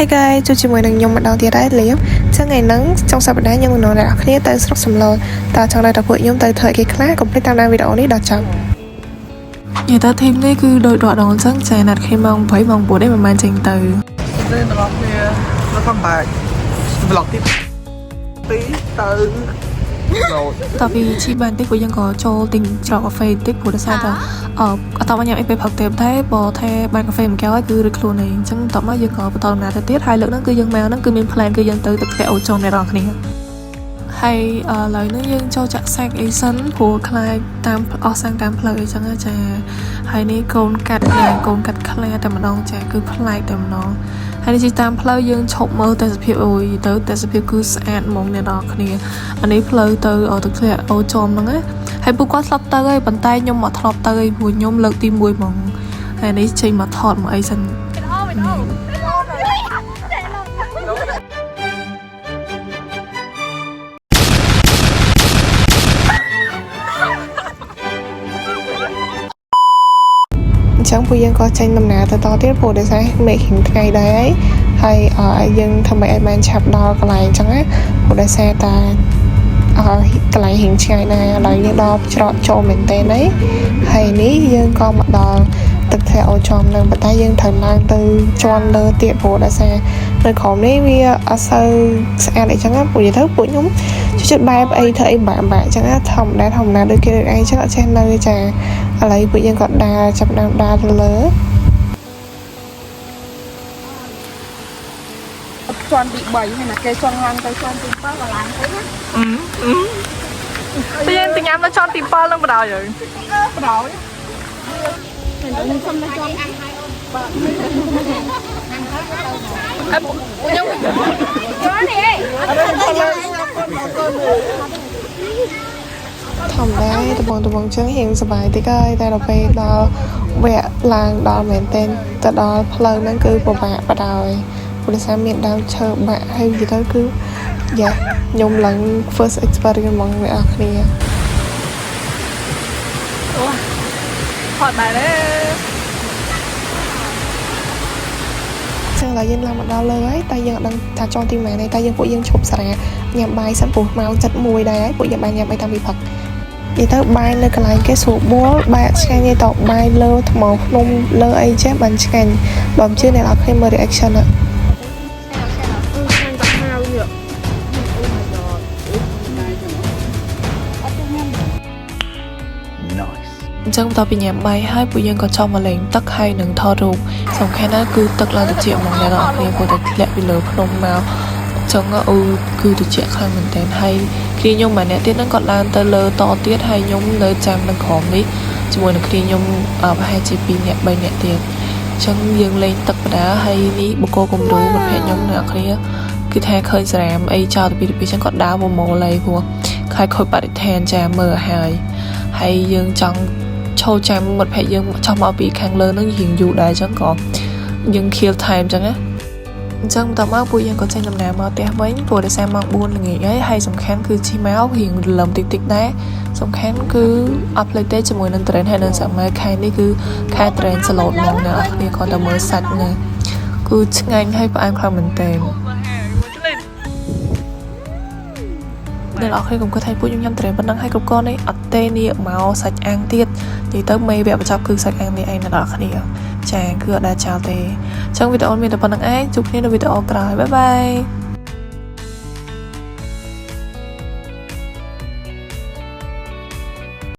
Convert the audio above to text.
Hey guys ជួបជាមួយនឹងខ្ញុំម្ដងទៀតហើយលៀមចឹងថ្ងៃហ្នឹងចុងសប្តាហ៍ខ្ញុំនឹងអ្នកគ្នាទៅស្រុកសំឡូតតើចង់ដល់តែពួកខ្ញុំទៅធ្វើអីគេខ្លះកុំភ្លេចតាមដានវីដេអូនេះដល់ចប់និយាយទៅធីមនេះគឺដោយដកដងចឹងចាណាត់គ្នាម៉ោង8ម៉ោង9នេះមិនមែនចេញទៅនេះដល់គ្នា welcome back vlog ទី2ទៅតើពីជីបានតិចពួកយើងក៏ចូលទិញច្រកកាហ្វេតិចព្រោះដោយសារតែអត់តញ៉ាំអីពេលព្រឹកទេតែបើថាបានកាហ្វេមួយកែវហើយគឺឬខ្លួនឯងអញ្ចឹងតមកយើងក៏បន្តដំណើរទៅទៀតហើយលើកហ្នឹងគឺយើងមកហ្នឹងគឺមាន plan គឺយើងទៅទឹកធ្លាក់អូចុំអ្នកនរគ្នាហើយឥឡូវនេះយើងចូលចាក់សាច់អីសិនព្រោះខ្លាចតាមអស់សាំងតាមផ្លូវអីចឹងចាហើយនេះកូនកាត់ខ្លាតែម្ដងចាគឺប្លែកតែម្ដងហើយនេះតាមផ្លូវយើងឈប់មើលតែសភាពអូយទៅតែសភាពគឺស្អាតហ្មងអ្នកនរគ្នាអានេះផ្លូវទៅទឹកធ្លាក់អូចុំហ្នឹងណាហើយពួកគាត់ធ្លាប់ទៅហើយប៉ុន្តែខ្ញុំមកធ្លាប់ទៅហើយព្រោះខ្ញុំលើកទី1ហ្មងហើយនេះចេញមកថតមកអីសិនចឹងពួកយើងក៏ចេញដំណើរទៅតទៀតព្រោះដោយសារមេឃថ្ងៃដែរហើយយើងធ្វើម៉េចឲ្យបានឆាប់ដល់កន្លែងចឹងណាព្រោះដោយសារតែកន្លែងហៀងឆ្ងាយណាស់ឥឡូវយើងដល់ច្រកចូលមែនទេណាហើយនេះយើងក៏មកដល់ទឹកធ្លាក់អូចំនឹងប៉ុន្តែយើងត្រូវឡើងទៅជាន់លើទៀតព្រោះដោយសារនៅក្រោមនេះវាអត់សូវស្អាតអីចឹងណាពួកខ្ញុំជួយបែបអីធ្វើអីបាក់ចឹងណាធម្មតាដូចគេអីចឹងអត់ចេះនៅចាឥឡូវពួកយើងក៏ចាប់ដើមដើរទៅលើជាន់ទី3ហើយណាគេជាន់ឡើងទៅជាន់ទី7ក៏ឡើងទៅណាតែយើងទៅញ៉ាំនៅជាន់ទី7នឹងបដ ாய் ហើយបដ ாய் ខ្ញុំសុំទៅជាន់អាំងហើយអូនបាទខ្ញុំជាន់នេះធម្មតាដំបងចឹងរៀងសុបាយតិចហើយតែដល់ពេលដល់វគ្គឡើងដល់មែនទែនទៅដល់ផ្លូវហ្នឹងគឺពិបាកបដ ாய்ព្រោះដោយសារមានដើមឈើបាក់ហើយនិយាយទៅគឺយ៉ាខ្ញុំឡើង first experience ហ្មងអ្នកនរគ្នាអូហត់ដែរចឹងឡើយយើងឡើងមកដល់លើហើយតែយើងអត់ដឹងថាចង់ទីម៉ែនេះតែពួកយើងឈប់សារ៉ាញ៉ាំបាយសិនព្រោះម៉ោង7:01ដែរហើយពួកយើងបានញ៉ាំអីតាំងពីព្រឹកនិយាយទៅបាយនៅកន្លែងគេស្រួលបួលបាយអត់ឆ្ងាញ់ទេតបាយលើថ្មភ្នំលើអីចេះបានឆ្ងាញ់បើមិនជឿអ្នកនរគ្នាមើល reaction ណាអញ្ចឹងបន្ទាប់ពីញ៉ាំបាយហើយពួកយើងក៏ចុះមកលេងទឹកហើយនឹងថតរូបសំខាន់ណាស់គឺទឹកឡើងត្រជាក់ហ្មងអ្នកនរគ្នាព្រោះតែធ្លាក់ពីលើភ្នំមកអញ្ចឹងគឺត្រជាក់ខ្លាំងមែនទែនហើយគ្នាខ្ញុំម្នាក់ទៀតហ្នឹងក៏ឡើងទៅលើតទៀតហើយខ្ញុំនៅចាំនៅក្រោមនេះជាមួយនឹងគ្នាខ្ញុំប្រហែលជា2នាក់3នាក់ទៀតអញ្ចឹងយើងលេងទឹកបដាហើយនេះបកគោគំរូមិត្តភក្តិខ្ញុំអ្នកគ្នាគឺថាឃើញសារ៉ាមអីចោលទៅពីអញ្ចឹងក៏ដើរមកម៉ូលេព្រោះខ្លាចខូចបរិស្ថានចាមើលហើយយើងចង់ចូលចាំមិត្តភក្តិយើងចោះមកពីខាងលើនឹងរៀងយូរដែរអញ្ចឹងក៏យើង kill time អញ្ចឹងណាអញ្ចឹងបន្តមកពួកយើងក៏ចេញដំណើរមកផ្ទះវិញព្រោះដោយសារម៉ោង4ល្ងាចហើយសំខាន់គឺជិះមករៀងរលំតិចដែរសំខាន់គឺអត់ផ្លេចទេជាមួយនឹង train ហើយនឹងសម័យខែនេះគឺខែ train សឡូតហ្មងណាអ្នកគ្នាគាត់តែមើលសាច់ណាគឺឆ្ងាញ់ហើយផ្អែមខ្លាំងមែនទែនអ្នកនរគ្នាកុំគិតថាពួកខ្ញុំញ៉ាំត្រេនប៉ុណ្ណឹងហើយគ្រប់គ្រាន់នេះអត់ទេនេះមកសាច់អាំងទៀតនិយាយទៅមេវគ្គបញ្ចប់គឺសាច់អាំងនេះឯងអ្នកនរគ្នាចាគឺអត់ដែលចោលទេអញ្ចឹងវីដេអូមានតែប៉ុណ្្នឹងឯងជួបគ្នានៅវីដេអូក្រោយបាយបាយ